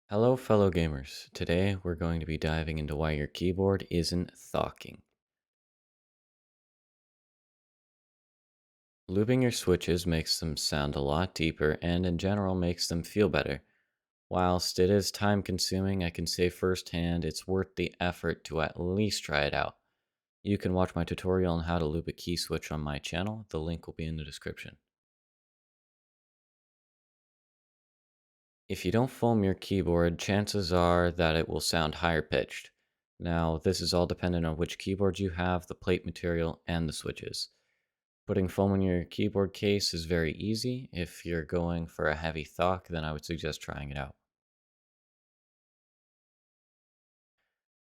Hello, fellow gamers. Today we're going to be diving into why your keyboard isn't thocking. Looping your switches makes them sound a lot deeper and, in general, makes them feel better. Whilst it is time consuming, I can say firsthand it's worth the effort to at least try it out. You can watch my tutorial on how to loop a key switch on my channel. The link will be in the description. If you don't foam your keyboard, chances are that it will sound higher pitched. Now, this is all dependent on which keyboard you have, the plate material, and the switches. Putting foam in your keyboard case is very easy. If you're going for a heavy thock, then I would suggest trying it out.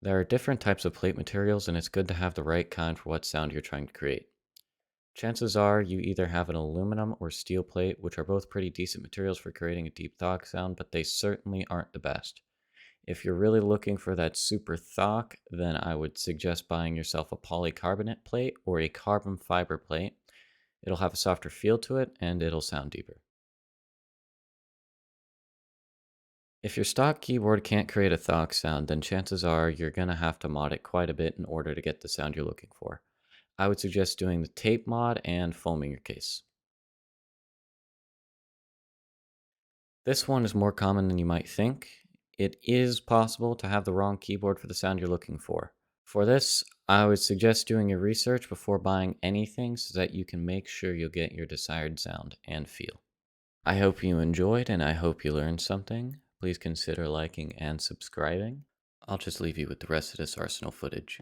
There are different types of plate materials, and it's good to have the right kind for what sound you're trying to create. Chances are you either have an aluminum or steel plate, which are both pretty decent materials for creating a deep thock sound, but they certainly aren't the best. If you're really looking for that super thock, then I would suggest buying yourself a polycarbonate plate or a carbon fiber plate. It'll have a softer feel to it and it'll sound deeper. If your stock keyboard can't create a thock sound, then chances are you're going to have to mod it quite a bit in order to get the sound you're looking for. I would suggest doing the tape mod and foaming your case. This one is more common than you might think. It is possible to have the wrong keyboard for the sound you're looking for. For this, I would suggest doing your research before buying anything so that you can make sure you'll get your desired sound and feel. I hope you enjoyed and I hope you learned something. Please consider liking and subscribing. I'll just leave you with the rest of this arsenal footage.